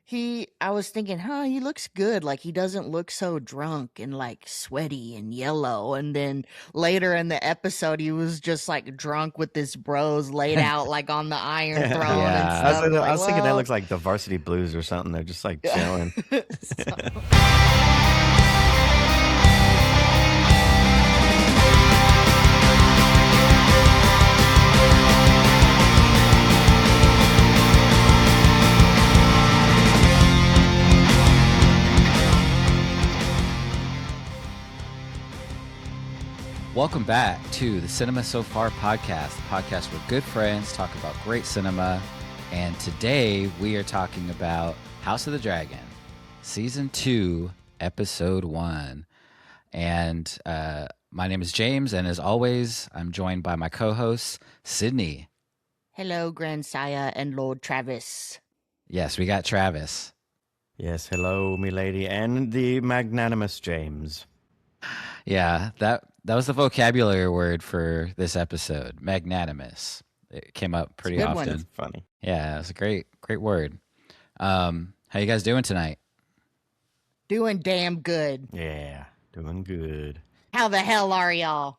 I was thinking, he looks good. Like, he doesn't look so drunk and like sweaty and yellow. And then later in the episode, he was just like drunk with his bros laid out like on the Iron Throne and Yeah. stuff. I Like, was thinking that well, looks like the Varsity Blues or something. They're just like chilling. so, Welcome back to the Cinema So Far podcast, the podcast where good friends talk about great cinema. And today we are talking about House of the Dragon, Season 2, Episode 1. And my name is James, and as always, I'm joined by my co-host, Sydney. hello, Grandsire and Lord Travis. Yes, we got Travis. Yes, hello, milady, and the magnanimous James. Yeah, that was the vocabulary word for this episode, magnanimous. It came up pretty good often. one. That's funny. Yeah, it's a great word. How you guys doing tonight? Doing damn good. Yeah, doing good. How the hell are y'all?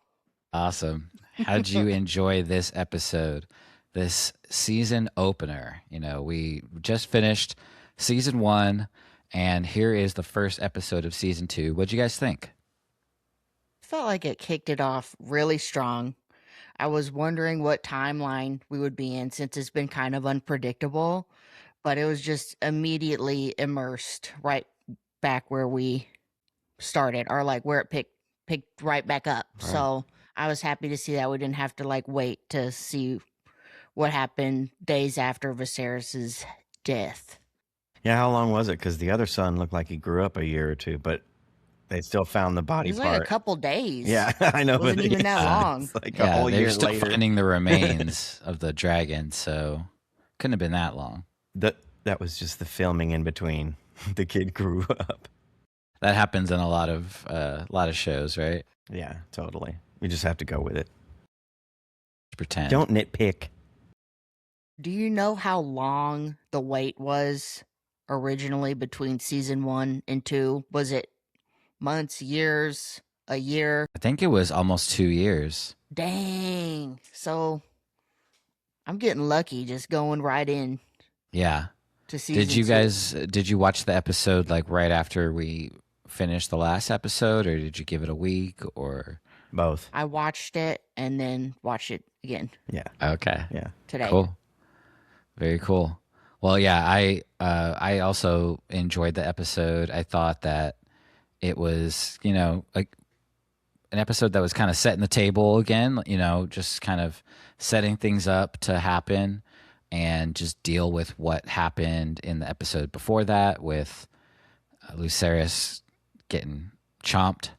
Awesome. How'd you enjoy this episode, this season opener? You know, we just finished season 1, and here is the first episode of season 2. What'd you guys think? Felt like it kicked it off really strong. I was wondering what timeline we would be in since it's been kind of unpredictable, but it was just immediately immersed right back where we started, or like where it picked right back up. Right. So I was happy to see that we didn't have to like wait to see what happened days after Viserys's death. Yeah, how long was it? Because the other son looked like he grew up a year or two, but they still found the It body was part. like a couple days. Yeah, I know. Wasn't but even that long. It's like a Yeah, whole they're year still later. finding the remains of the dragon, so couldn't have been that long. That was just the filming in between. The kid grew up. That happens in a lot of shows, right? Yeah, totally. We just have to go with it. Pretend. Don't nitpick. Do you know how long the wait was originally between season 1 and 2? Was it months, years, a year? I think it was almost 2 years. Dang. So I'm getting lucky just going right in Yeah. to season Did you watch the episode like right after we finished the last episode, or did you give it a week, or? Both. I watched it and then watched it again Yeah. Okay. Yeah. today. Cool. Very cool. Well, yeah, I also enjoyed the episode. I thought that it was, like an episode that was kind of setting the table again, just kind of setting things up to happen and just deal with what happened in the episode before that with Lucerys getting chomped.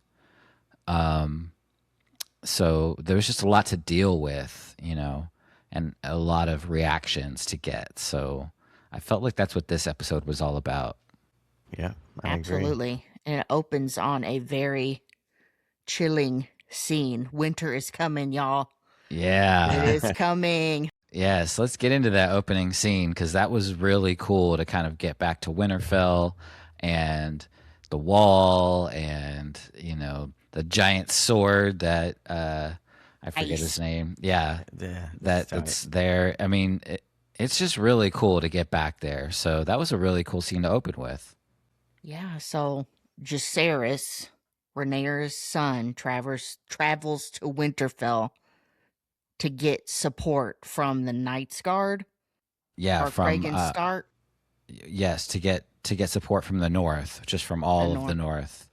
So there was just a lot to deal with, and a lot of reactions to get. So I felt like that's what this episode was all about. Yeah. I agree. Absolutely. And it opens on a very chilling scene. Winter is coming, y'all. Yeah. It is coming. Yes, let's get into that opening scene because that was really cool to kind of get back to Winterfell and the wall and, the giant sword that I forget his name. Yeah, it's there. I mean, it's just really cool to get back there. So that was a really cool scene to open with. Yeah, so Jacaerys, Rhaenyra's son, travels to Winterfell to get support from the Knights Guard. Yeah, or from Kragen's Start. Yes, to get support from the north, just from all of the north,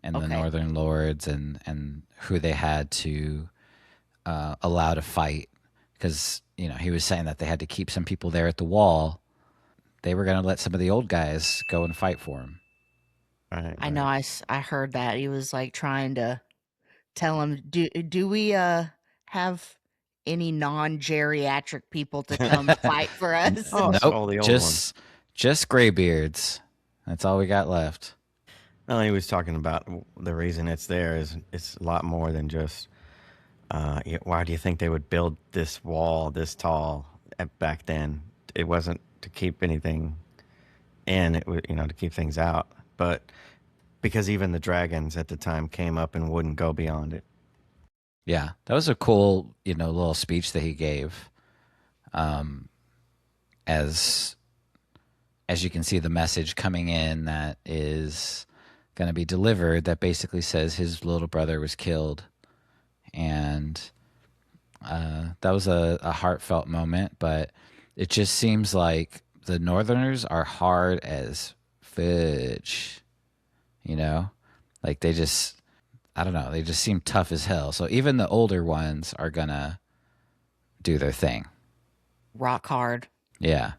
and the northern lords and who they had to allow to fight, because he was saying that they had to keep some people there at the wall. They were going to let some of the old guys go and fight for him. Right. I know. I heard that he was like trying to tell him, do we have any non-geriatric people to come fight for us? Oh, nope, all the old ones. Just graybeards. That's all we got left. No, he was talking about the reason it's there is it's a lot more than just. Why do you think they would build this wall this tall back then? It wasn't to keep anything in, it would, to keep things out. But because even the dragons at the time came up and wouldn't go beyond it. Yeah, that was a cool, little speech that he gave. As you can see, the message coming in that is going to be delivered that basically says his little brother was killed, and that was a heartfelt moment. But it just seems like the Northerners are hard as fudge, like they just, I don't know, they just seem tough as hell. So even the older ones are gonna do their thing. Rock hard. Yeah.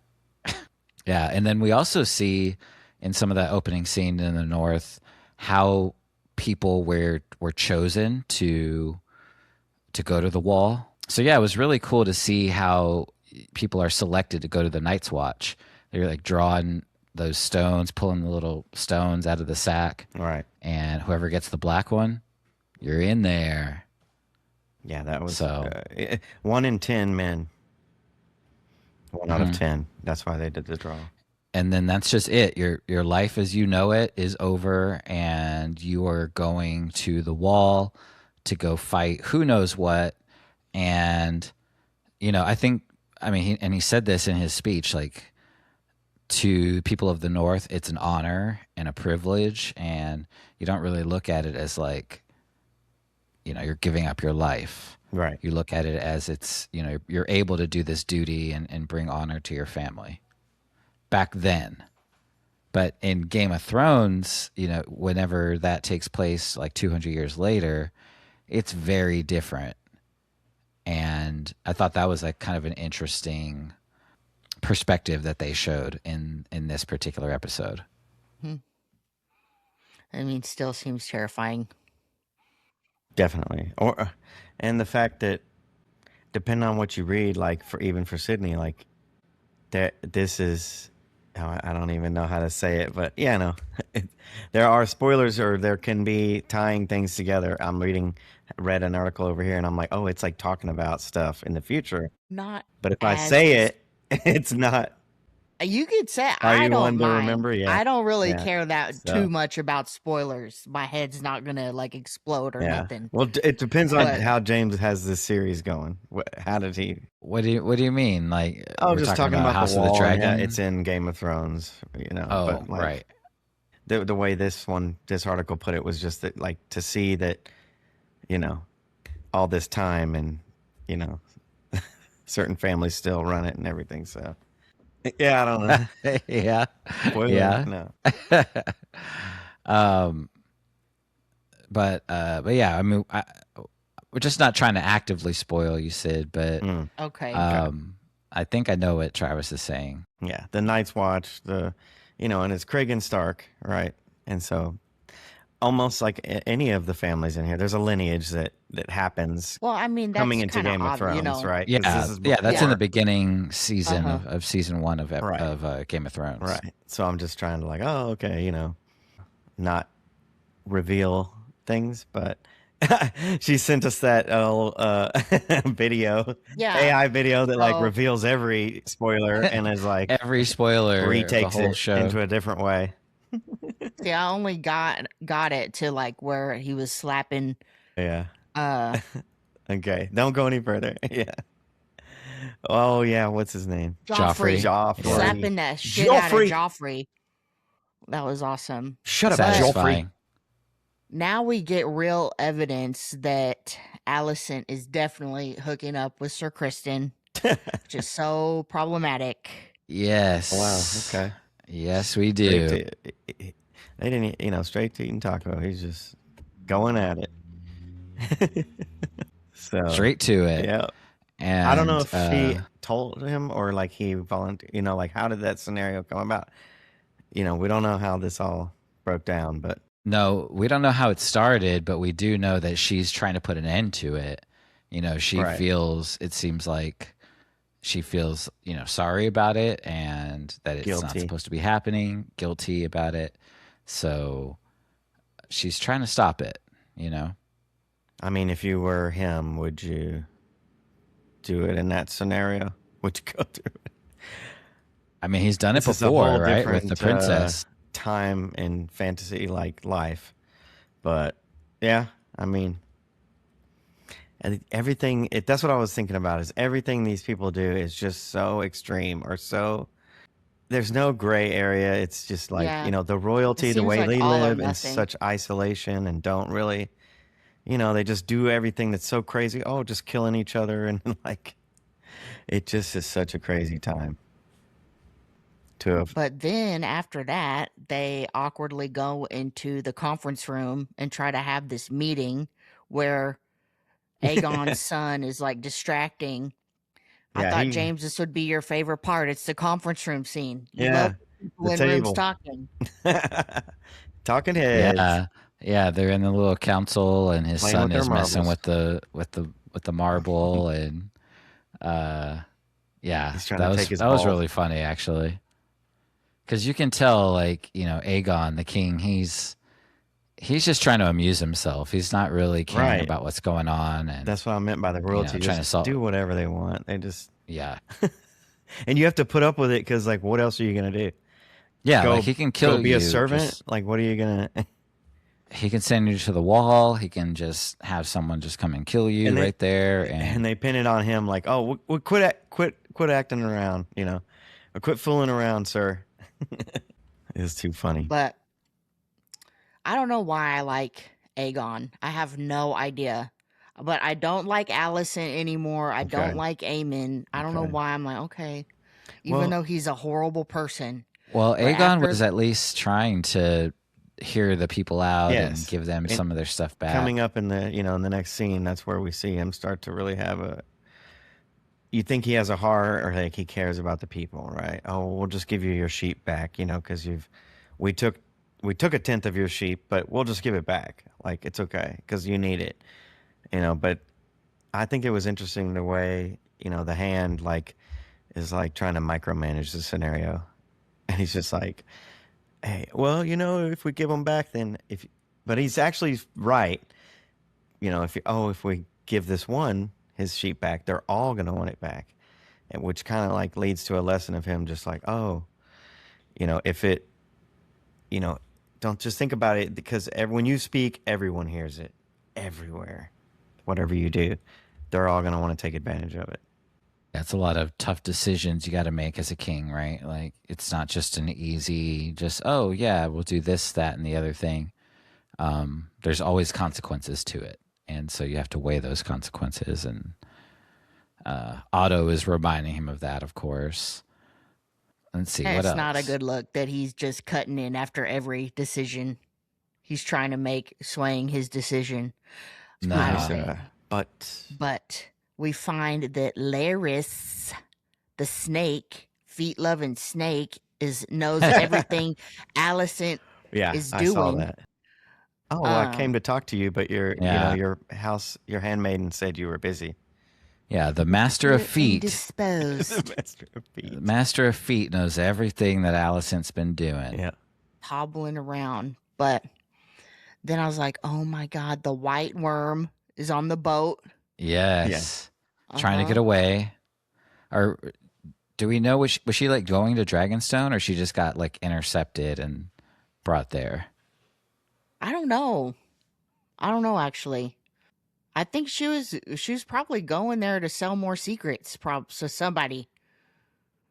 Yeah. And then we also see in some of that opening scene in the North how people were chosen to go to the wall. So yeah, it was really cool to see how people are selected to go to the Night's Watch. They're like drawing those stones, pulling the little stones out of the sack. Right. And whoever gets the black one, you're in there. Yeah, that was So 1 in 10 men. 1 out of 10. That's why they did the draw. And then that's just it. Your life as you know it is over, and you are going to the wall to go fight who knows what. And he said this in his speech, like, to people of the North, it's an honor and a privilege, and you don't really look at it as like, you're giving up your life. Right. You look at it as it's, you're able to do this duty and bring honor to your family. Back then. But in Game of Thrones, whenever that takes place like 200 years later, it's very different. And I thought that was like kind of an interesting perspective that they showed in this particular episode. Still seems terrifying. Definitely. And the fact that depending on what you read, like even for Sydney, like this is, I don't even know how to say it, but yeah, no, there are spoilers, or there can be tying things together. Read an article over here, and I'm like, oh, it's like talking about stuff in the future. Not. But if I say it, it's not. You could say Are I you don't one to mind. remember? Yeah. I don't really Yeah. care that So- too much about spoilers. My head's not gonna like explode or nothing. Well, it depends on But- how James has this series going. How did he? What do you mean? Like, Oh, we're just talking about House the of the wall. Dragon? Yeah, it's in Game of Thrones. Oh, but like, right. The way this article put it was just that, like, to see that, all this time, and certain families still run it and everything. So yeah, I don't know. Yeah. Spoiler? Yeah. No. But yeah, we're just not trying to actively spoil you, Sid, but Okay. I think I know what Travis is saying. Yeah, the Night's Watch, and it's Craig and Stark, right? And so almost like any of the families in here, there's a lineage that happens. Well, that's coming into kinda Game of odd, Thrones, right? 'Cause Yeah, this is that's in before. the beginning season Uh-huh. of season 1 of Right. Game of Thrones. Right. So I'm just trying to like, oh, okay, not reveal things, but she sent us that video, Yeah. AI video that like So- reveals every spoiler and is like Every spoiler, retakes the whole it show. into a different way. See, I only got it to like where he was slapping. Yeah. Uh, Okay. Don't go any further. Yeah. Oh yeah. What's his name? Joffrey. Joffrey. Slapping that shit out of Joffrey. Joffrey. That was awesome. Shut up, Satisfying. Joffrey. Now we get real evidence that Alicent is definitely hooking up with Sir Kristen, which is so problematic. Yes. Wow. Okay. Yes, we do. They didn't, straight to eating taco. He's just going at it. So Straight to it. yeah. And I don't know if she told him or like he volunteered. Like how did that scenario come about? We don't know how this all broke down, but No, we don't know how it started, but we do know that she's trying to put an end to it. She Right. feels, it seems like she feels, sorry about it, and that it's not Guilty. supposed to be happening, guilty about it. So she's trying to stop it, I mean, if you were him, would you do it in that scenario? Would you go through it? I mean, he's done it This is a whole before, right? With the different princess. time in fantasy like life. But yeah, I mean, everything. That's what I was thinking about. Is everything these people do is just so extreme or so. There's no gray area. It's just like Yeah. the It royalty, the seems way like they all or live in nothing. such isolation and don't really. They just do everything that's so crazy. Oh, just killing each other and like it just is such a crazy time to have. But then after that, they awkwardly go into the conference room and try to have this meeting where Aegon's son is like distracting. I Yeah, thought, James, this would be your favorite part. It's the conference room scene. You love yeah, people the in rooms table. talking. Talking heads Yeah. Yeah, they're in the little council and his playing with son their is messing marbles. with the marble and uh yeah, He's trying to that take was his that was ball. really funny actually. Cuz you can tell like, Aegon the king, he's just trying to amuse himself. He's not really caring Right. about what's going on and That's what I meant by the royalty. trying Just to solve do whatever they want. They just yeah. and you have to put up with it because like, what else are you gonna do? Yeah, like Go he can go kill be a you servant? just Like, what are you gonna? he can send you to the wall. He can just have someone just come and kill And you they right there. and And they pin it on him like, oh, quit acting around, or quit fooling around, sir. It's too funny. But I don't know why I like Aegon. I have no idea. But I don't like Allison anymore. I don't Okay, like Aemon. I don't know okay. why I'm like, okay, even Well, though he's a horrible person. well, But Aegon after, was at least trying to hear the people out and yes. give them And some of their stuff coming back. up in the next scene, that's where we see him start to really have a. You think he has a heart, or like he cares about the people, right? Oh, we'll just give you your sheep back, because we took we took a tenth of your sheep, but we'll just give it back. Like it's okay because you need it, But I think it was interesting the way the hand like is like trying to micromanage the scenario, and he's just like, hey, well, if we give them back, then but he's actually right. If we give this one his sheep back, they're all gonna want it back, and which kind of like leads to a lesson of him just like, oh, if it, you know, don't just think about it because when you speak, everyone hears it everywhere. Whatever you do, they're all gonna want to take advantage of it. That's a lot of tough decisions you got to make as a king, right? Like it's not just an easy, just oh yeah, we'll do this, that, and the other thing. There's always consequences to it, and so you have to weigh those consequences. And Otto is reminding him of that, of course. Let's see what it's not a else. good look that he's just cutting in after every decision he's trying to make, swaying his decision. It's pretty I No, don't. sad, but But we find that Laris, the snake, feet loving snake, knows everything Allison yeah, is I saw doing. that. Oh, I came Um, to talk to you, but yeah, your handmaiden said you were busy. yeah. The master of You're feet, The indisposed, master of feet. master of feet knows everything that Alicent's been doing. Yeah, hobbling around. But then I was like, oh my God, the white worm is on the boat. yes. Yes, Uh trying to get huh. away. Or do we know was she like going to Dragonstone, or she just got like intercepted and brought there? I don't know. I don't know actually. I think she was probably going there to sell more secrets, so somebody.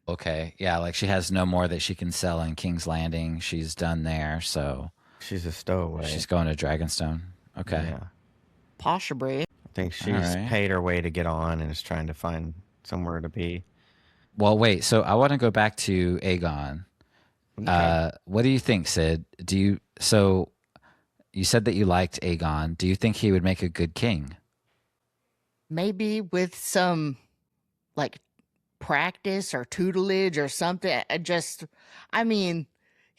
Okay, yeah, like she has no more that she can sell in King's Landing. She's done there, so She's a stowaway. she's going to Dragonstone. Okay, Yeah. Possibly. I think all she's right. paid her way to get on and is trying to find somewhere to be. Well, wait. So I want to go back to Aegon. Okay. What do you think, Sid? Do you so you said that you liked Aegon? Do you think he would make a good king? Maybe with some like practice or tutelage or something. I mean,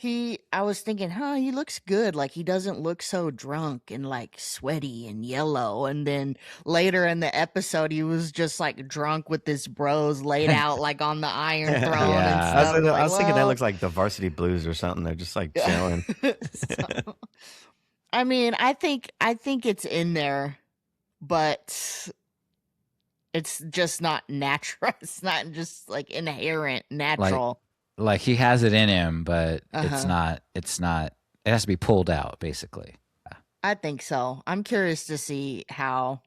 I was thinking, he looks good. Like he doesn't look so drunk and like sweaty and yellow. And then later in the episode, he was just like drunk with his bros laid out like on the Iron Throne and I was, Yeah. stuff. I Like, was thinking that well, looks like the Varsity Blues or something. They're just like chilling. so, I mean, I think it's in there, but it's just not natural. It's not just like inherent Like natural. like he has it in him, but it's Uh-huh. not. It's not. It has to be pulled out, basically. I think so. I'm curious to see how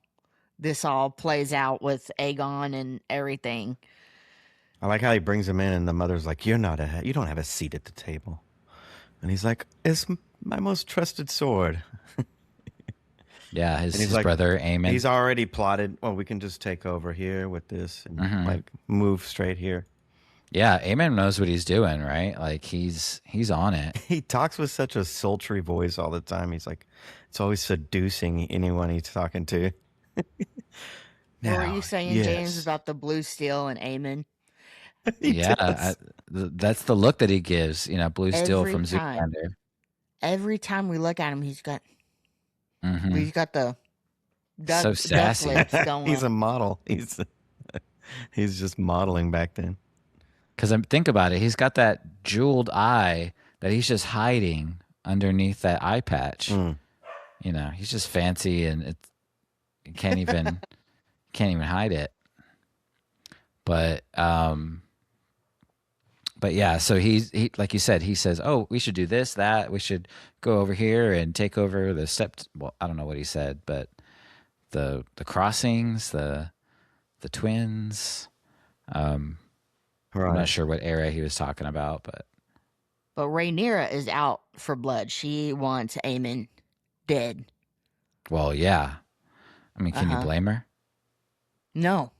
this all plays out with Aegon and everything. I like how he brings him in, and the mother's like, you don't have a seat at the table. And he's like, it's my most trusted sword. Yeah, And he's his like, brother Aemon. he's already plotted, well, we can just take over here with this and Hmm. like move straight here. Yeah, Aemon knows what he's doing, right? Like he's on it. He talks with such a sultry voice all the time. He's like, it's always seducing anyone he's talking to. What were you Now, saying, James, yes. about the blue steel and Aemon? He Yeah, does. that's the look that he gives. Blue steel Every from time. Zoolander. Every time we look at him, Hmm. he's got the So duck sassy. lips He's going. a model. He's just modeling back then. Because think about it, he's got that jeweled eye that he's just hiding underneath that eye patch. Mm. He's just fancy, and you can't even hide it. But yeah, so he like you said, he says, "Oh, we should do this, that. We should go over here and take over the sept." Well, I don't know what he said, but the crossings, the twins. I'm not Right. sure what era he was talking about, but But Rhaenyra is out for blood. She wants Aemon dead. well, yeah. I mean, Uh can you huh. blame her? No,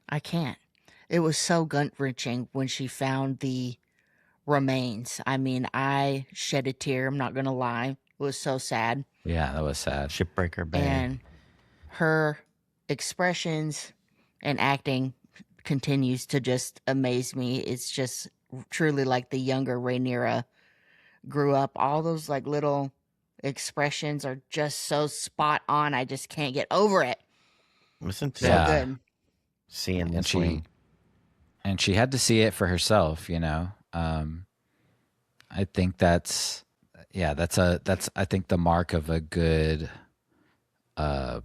I can't. It was so gut wrenching when she found the remains. I mean, I shed a tear. I'm not going to lie. It was so sad. Yeah, that was sad. Shipbreaker Bay. And her expressions and acting continues to just amaze me. It's just truly like the younger Rhaenyra grew up. All those like little expressions are just so spot on. I just can't get over it. Listen So to Yeah, good. seeing and this she wing. and she had to see it for herself. I think that's I think the mark of a good uh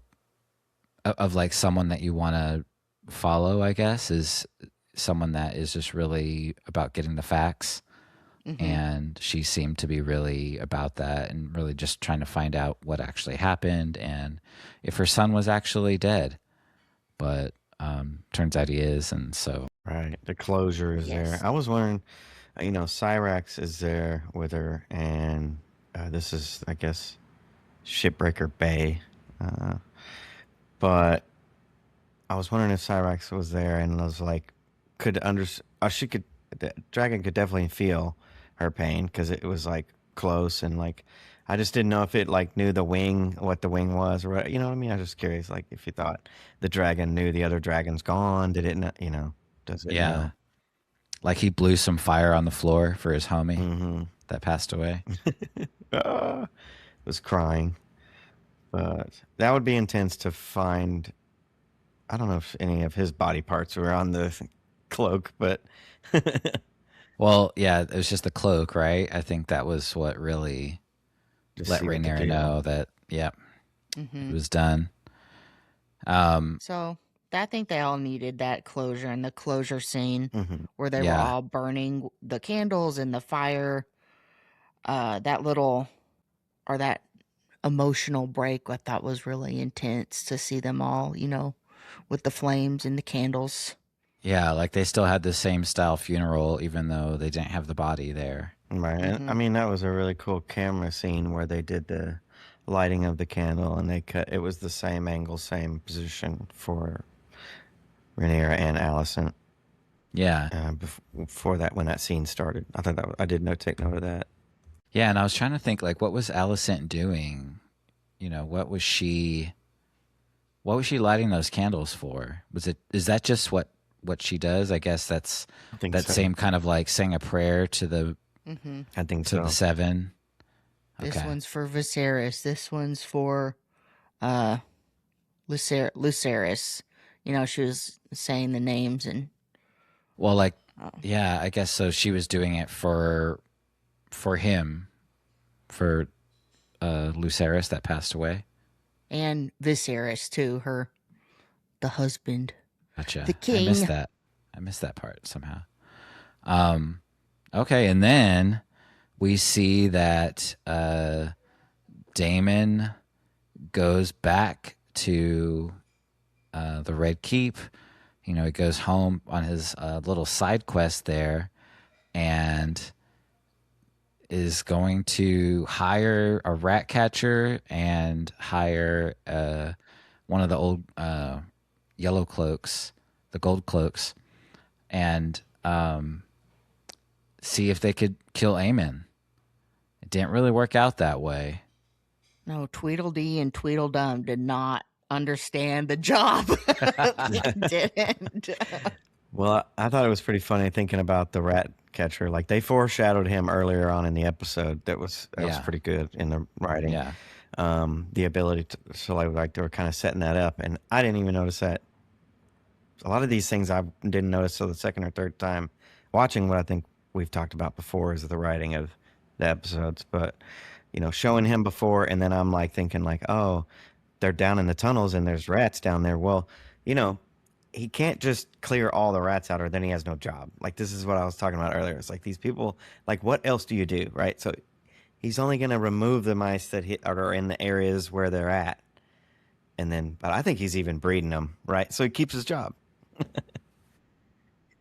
of like someone that you want to follow, I guess, is someone that is just really about getting the facts. Hmm. And she seemed to be really about that and really just trying to find out what actually happened and if her son was actually dead. But turns out he is, and so Right. The closure is there. Yes. I was wondering, Cyrax is there with her, and this is, I guess, Shipbreaker Bay. Uh, but I was wondering if Cyrax was there, and I was like, the dragon could definitely feel her pain because it was like close, and like, I just didn't know if it like knew what the wing was, or what, you know what I mean? I was just curious, like, if you thought the dragon knew the other dragon's gone, did it not, does it yeah, know? like he blew some fire on the floor for his homie Mm-hmm. that passed away. Was crying, but that would be intense to find. I don't know if any of his body parts were on the cloak, but Well, yeah, it was just the cloak, right? I think that was what really just let see what the Rhaenyra deal. know that, yeah, it Hmm. was done. Um, So I think they all needed that closure and the closure scene Hmm. where they were yeah, all burning the candles and the fire. That little or that emotional break I thought was really intense to see them all, with the flames and the candles. yeah, like they still had the same style funeral, even though they didn't have the body there. Right. And, I Hmm. mean, that was a really cool camera scene where they did the lighting of the candle, and they cut. It was the same angle, same position for Rhaenyra and Alicent. Yeah, Before that, when that scene started, I thought I did take note of that. yeah, and I was trying to think, like, what was Alicent doing? What was she lighting those candles for? Is that just what she does? I guess that's I think that so. same kind of like saying a prayer to the Hmm. I think to the so. seven. This Okay. one's for Viserys. This one's for uh Lucerys. She was saying the names and Well, like, uh, yeah, I guess so. She was doing it for him, for Lucerys that passed away. and Viserys too, the husband, the Gotcha. I missed king. that. I missed that part somehow. Um, Okay, and then we see that Daemon goes back to the Red Keep. You know, he goes home on his little side quest there and is going to hire a rat catcher and hire one of the old yellow cloaks, the gold cloaks, and see if they could kill Aemon. It didn't really work out that way. No, Tweedledee and Tweedledum did not understand the job. They didn't. Well, I thought it was pretty funny thinking about the rat catcher. Like they foreshadowed him earlier on in the episode. That was Yeah. pretty good in the writing. Yeah. The ability to, so like they were kind of setting that up, and I didn't even notice that. A lot of these things I didn't notice till the second or third time watching. What I think we've talked about before is the writing of the episodes, but you know, showing him before, and then I'm like thinking like, oh, they're down in the tunnels and there's rats down there. Well, you know, he can't just clear all the rats out or then he has no job. Like this is what I was talking about earlier. It's like these people, like what else do you do, right? So he's only going to remove the mice that are in the areas where they're at. And then, but I think he's even breeding them, right? So he keeps his job.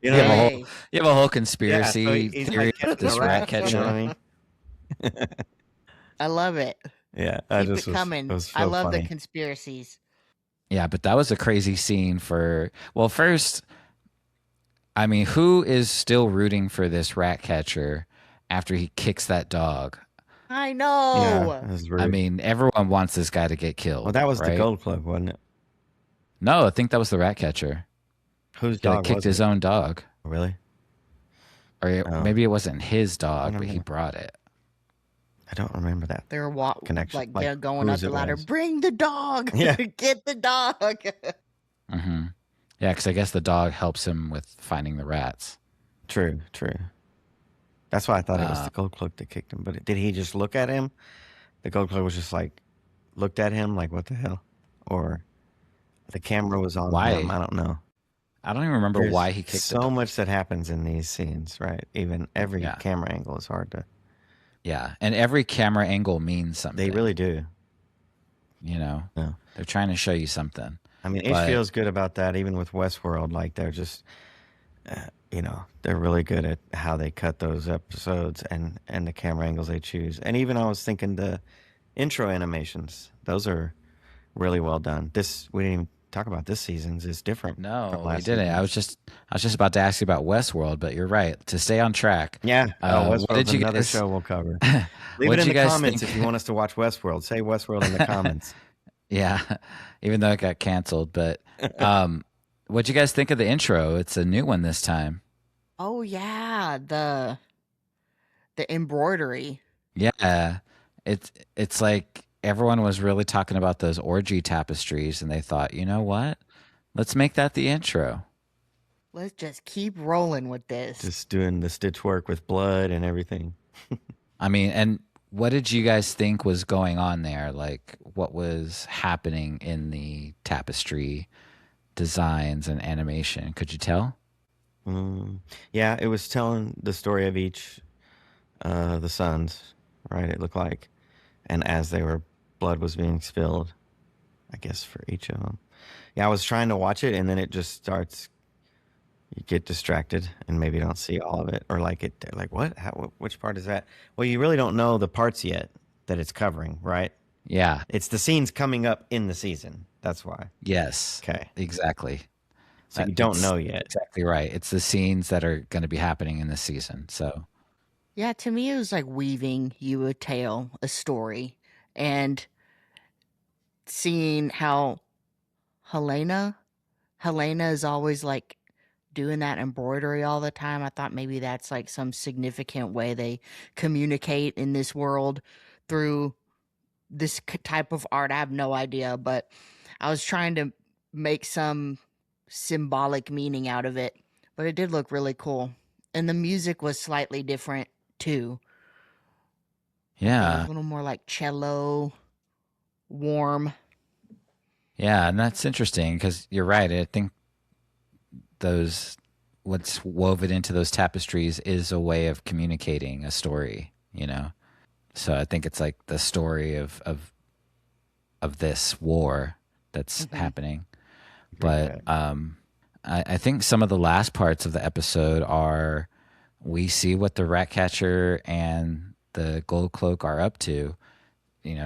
You know You what have I a mean? whole Hey, you have a whole Yeah, so conspiracy he's theory like about catching the this rat rats. You know what I catcher. mean? I love it. Yeah, I Keep just it coming. it was I so love the funny. conspiracies. Yeah, but that was a crazy scene for. Well, first, I mean, who is still rooting for this rat catcher after he kicks that dog? I Yeah, know. it was I rude. mean, everyone wants this guy to get Well, killed, that was the right? gold club, wasn't it? No, I think that was the rat catcher. Whose He like dog kicked was his it? own dog, Really? or Oh, maybe it wasn't his I dog, don't but he know. brought it. I don't remember that They were connection. like Like they're going up whose the it ladder. was. Bring the dog. Yeah. Get the dog. Hmm. Yeah, because I guess the dog helps him with finding the rats. True. That's why I thought it was Uh, the gold cloak that kicked him. But did he just look at him? The gold cloak was just like looked at him like what the hell, or the camera was on him. why? I don't know. I don't even remember why There's he kicked the so dog. much that happens in these scenes, right? Even every Yeah, camera angle is hard to. yeah, and every camera angle means They something. really do. You know, No. they're trying to show you something. I mean, But HBO's good about that. Even with Westworld, like they're just, you know, they're really good at how they cut those episodes and the camera angles they choose. And even I was thinking the intro animations; those are really well done. This we didn't even talk about. This season's is different from no, we last didn't. season. I was just about to ask you about Westworld, but you're right. To stay on track, Yeah. Oh, what Westworld's did you another guys? show we'll cover. Leave What it did in you the guys comments think? if you want us to watch Westworld. Say Westworld in the comments. Yeah, even though it got canceled, but what'd you guys think of the intro? It's a new one this time. Oh yeah, the embroidery. Yeah, it's like everyone was really talking about those orgy tapestries, and they thought, you know what? Let's make that the intro. Let's just keep rolling with this. Just doing the stitch work with blood and everything. I mean, and what did you guys think was going on there? Like, what was happening in the tapestry designs and animation? Could you tell? Yeah, it was telling the story of each the sons, right? It looked like, and as they were, blood was being spilled, I guess for each of them. Yeah, I was trying to watch it, and then it just starts. You get distracted, and maybe don't see all of it, or like it, like what? How? Which part is that? Well, you really don't know the parts yet that it's covering, right? Yeah. It's the scenes coming up in the season. That's why. Yes. Okay, Exactly. so you don't It's know yet. exactly right. It's the scenes that are going to be happening in this season. So, Yeah, to me it was like weaving you a tale, a story, and seeing how Helena Helena is always like doing that embroidery all the time. I thought maybe that's like some significant way they communicate in this world through this type of art. I have no idea, but I was trying to make some symbolic meaning out of it, but it did look really cool. And the music was slightly different too. I thought it was yeah. a little more like cello, warm. Yeah. And that's interesting because you're right. I think those what's woven into those tapestries is a way of communicating a story, So I think it's like the story of this war that's happening. But I think some of the last parts of the episode are we see what the Ratcatcher and the Gold Cloak are up to.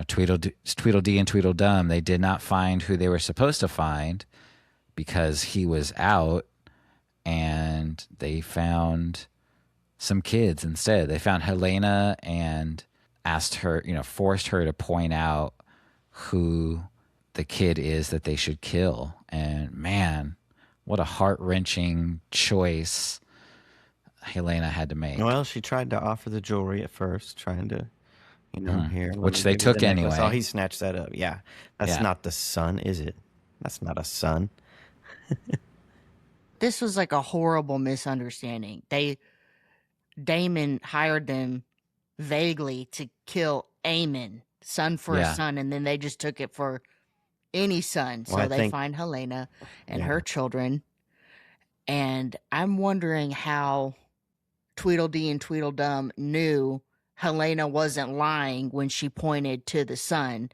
Tweedledee and Tweedledum, they did not find who they were supposed to find because he was out, and they found some kids instead. They found Helena and asked her, forced her to point out who the kid is that they should kill. And man, what a heart-wrenching choice Helena had to make. Well, she tried to offer the jewelry at first, trying to, here. Which they took anyway. Oh, he snatched that up. Yeah. That's not the son, is it? That's not a son. This was like a horrible misunderstanding. Damon hired them vaguely to kill Aemon, son for a son, and then they just took it for any son. So they find Helena and her children. And I'm wondering how Tweedledee and Tweedledum knew Helena wasn't lying when she pointed to the son.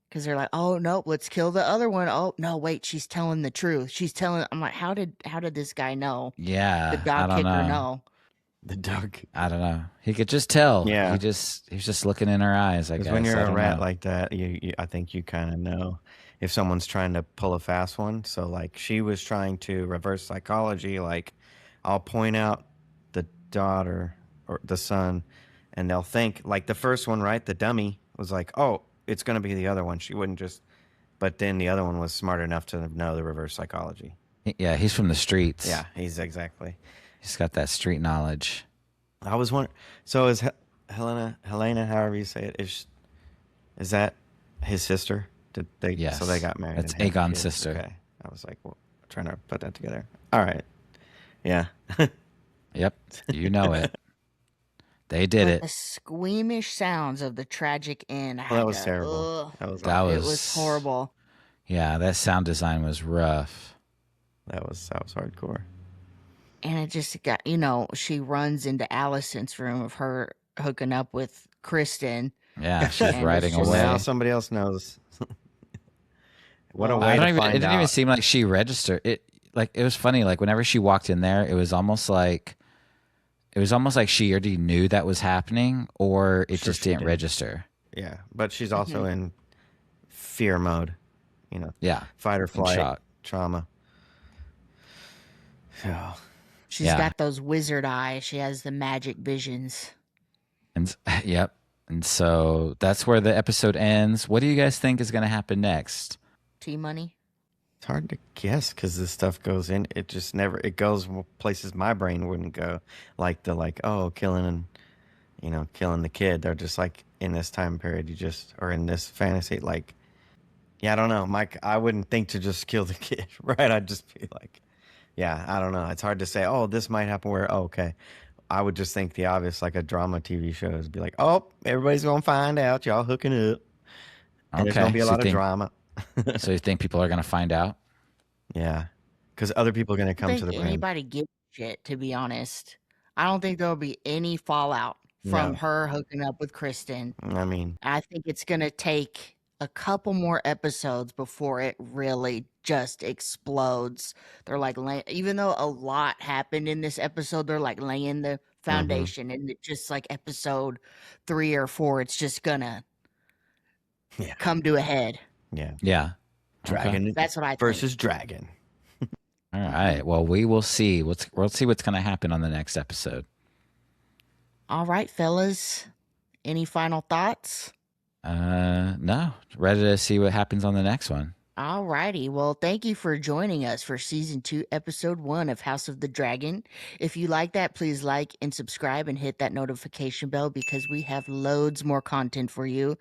Because they're like, oh, no, let's kill the other one. Oh, no, wait, she's telling the truth. I'm like, how did this guy know? Yeah. The dog kicker know. The dog. I don't know. He could just tell. Yeah. He was just looking in her eyes, I guess. When you're a rat like that, I think you kind of know if someone's trying to pull a fast one. So, like, she was trying to reverse psychology. Like, I'll point out the daughter or the son, and they'll think, like the first one, right? The dummy was like, oh, it's going to be the other one. She wouldn't just, but then the other one was smart enough to know the reverse psychology. Yeah, he's from the streets. Yeah, he's He's got that street knowledge. I was wondering, so is Helena, however you say it, is that his sister? Did they? Yes. So they got married. That's Aegon's sister. Okay. I was like, well, trying to put that together. All right. Yeah. Yep. You know it. They did it. The squeamish sounds of the tragic end. That was terrible. It was horrible. Yeah, that sound design was rough. That was hardcore. And it just got, she runs into Allison's room of her hooking up with Kristen. Yeah, she's riding away. Now somebody else knows. What a way to find out. It didn't even seem like she registered. It was funny. Like whenever she walked in there, it was almost like she already knew that was happening, or it just didn't register. Yeah, but she's also in fear mode. Yeah, fight or flight, shock. Trauma. So, she's got those wizard eyes. She has the magic visions. And yep. And so that's where the episode ends. What do you guys think is going to happen next? T-Money? It's hard to guess because this stuff goes in. It just never. It goes places my brain wouldn't go. Like killing the kid. They're just like in this time period. Or in this fantasy. Like, yeah, I don't know, Mike. I wouldn't think to just kill the kid, right? I'd just be like, yeah, I don't know. It's hard to say. Oh, this might happen. Okay. I would just think the obvious, like a drama TV show, is be like, oh, everybody's gonna find out y'all hooking up. And there's gonna be a lot of drama. So you think people are going to find out? Yeah, because other people are going to come to the brand. Anybody gives a shit, to be honest. I don't think there'll be any fallout from her hooking up with Kristen. I think it's going to take a couple more episodes before it really just explodes. They're like, even though a lot happened in this episode, they're like laying the foundation, and it just like episode 3 or 4, it's just gonna come to a head. Yeah. Dragon. Okay. That's what I think. Versus dragon. All right. Well, we will see. We'll see what's going to happen on the next episode. All right, fellas. Any final thoughts? No. Ready to see what happens on the next one. All righty. Well, thank you for joining us for Season 2, Episode 1 of House of the Dragon. If you like that, please like and subscribe and hit that notification bell because we have loads more content for you.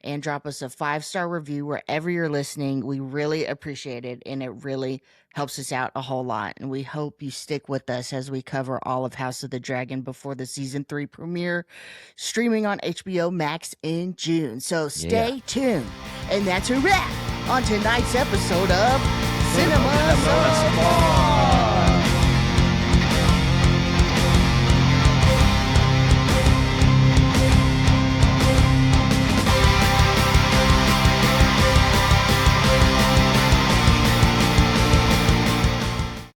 And drop us a 5-star review wherever you're listening. We really appreciate it, and it really helps us out a whole lot. And we hope you stick with us as we cover all of House of the Dragon before the Season 3 premiere, streaming on HBO Max in June. So stay tuned. And that's a wrap on tonight's episode of Cinema So Far.